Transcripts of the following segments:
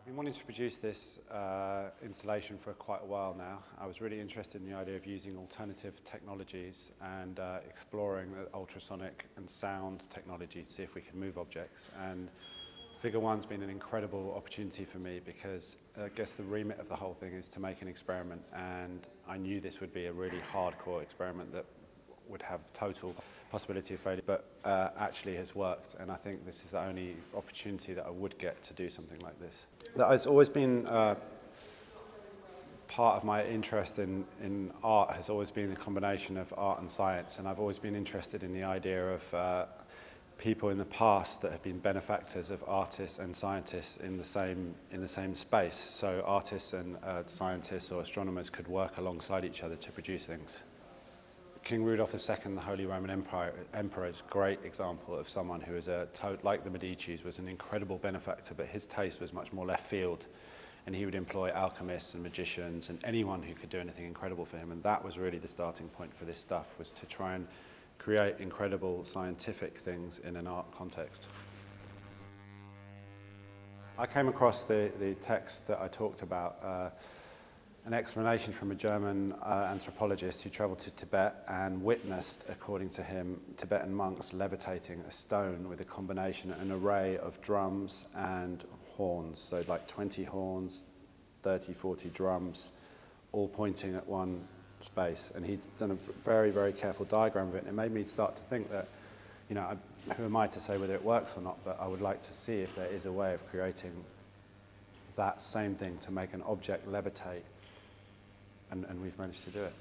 I've been wanting to produce this installation for quite a while now. I was really interested in the idea of using alternative technologies and exploring the ultrasonic and sound technology to see if we can move objects. And Figure 1's been an incredible opportunity for me because I guess the remit of the whole thing is to make an experiment, and I knew this would be a really hardcore experiment that would have total possibility of failure, but actually has worked, and I think this is the only opportunity that I would get to do something like this. It's always been part of my interest in art has always been the combination of art and science, and I've always been interested in the idea of people in the past that have been benefactors of artists and scientists in the same space. So artists and scientists or astronomers could work alongside each other to produce things. King Rudolph II, the Holy Roman Emperor, is a great example of someone who is like the Medicis, was an incredible benefactor, but his taste was much more left field, and he would employ alchemists and magicians and anyone who could do anything incredible for him, and that was really the starting point for this stuff, was to try and create incredible scientific things in an art context. I came across the text that I talked about, an explanation from a German anthropologist who travelled to Tibet and witnessed, according to him, Tibetan monks levitating a stone with a combination, an array of drums and horns. So like 20 horns, 30, 40 drums, all pointing at one space. And he'd done a very, very careful diagram of it. And it made me start to think that, you know, who am I to say whether it works or not, but I would like to see if there is a way of creating that same thing to make an object levitate. And we've managed to do it.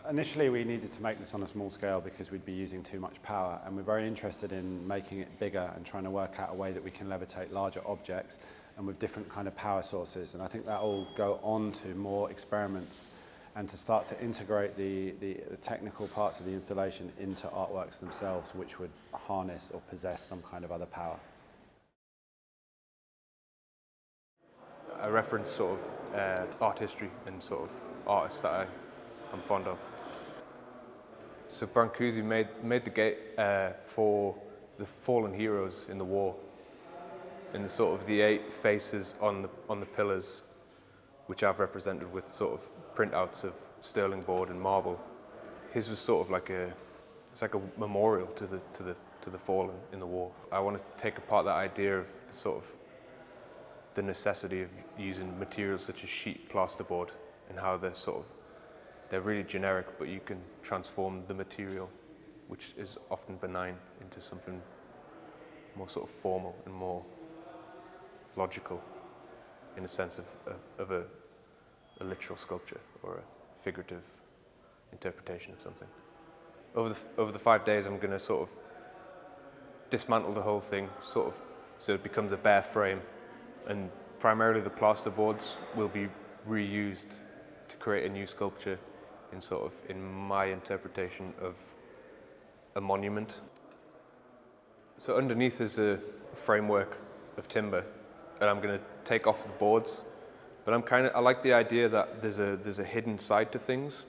Initially, we needed to make this on a small scale because we'd be using too much power, and we're very interested in making it bigger and trying to work out a way that we can levitate larger objects and with different kind of power sources. And I think that will go on to more experiments and to start to integrate the technical parts of the installation into artworks themselves, which would harness or possess some kind of other power. I reference sort of art history and sort of artists that I'm fond of. So Brancusi made the gate for the fallen heroes in the war, and the sort of the 8 faces on the pillars, which I've represented with sort of printouts of sterling board and marble. His was sort of like it's like a memorial to the fallen in the war. I want to take apart that idea of the sort of the necessity of using materials such as sheet plasterboard, and how they're really generic, but you can transform the material, which is often benign, into something more sort of formal and more logical, in a sense of a literal sculpture or a figurative interpretation of something. Over the 5 days, I'm going to sort of dismantle the whole thing, so it becomes a bare frame. And primarily the plasterboards will be reused to create a new sculpture in my interpretation of a monument. So underneath is a framework of timber, and I'm going to take off the boards. But I like the idea that there's a hidden side to things.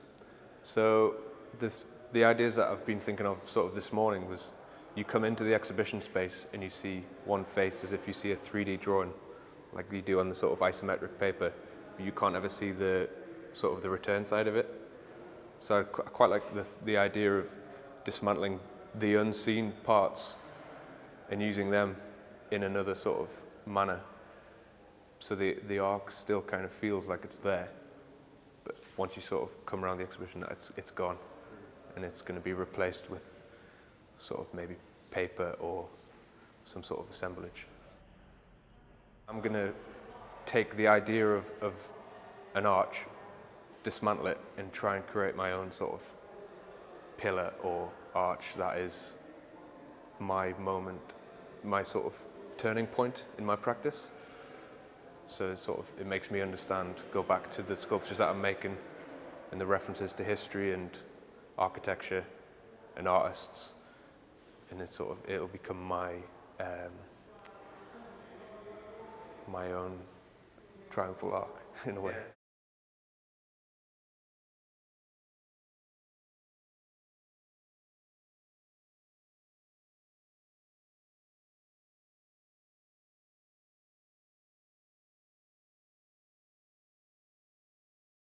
So the ideas that I've been thinking of sort of this morning was, you come into the exhibition space and you see one face as if you see a 3D drawing, like you do on the sort of isometric paper, but you can't ever see the sort of the return side of it. So I quite like the idea of dismantling the unseen parts and using them in another sort of manner. So the arc still kind of feels like it's there, but once you sort of come around the exhibition, it's gone, and it's going to be replaced with sort of maybe paper or some sort of assemblage. I'm going to take the idea of an arch, dismantle it, and try and create my own sort of pillar or arch that is my moment, my sort of turning point in my practice. So it makes me understand, go back to the sculptures that I'm making and the references to history and architecture and artists, and it'll become my own triumphal arc, in a way.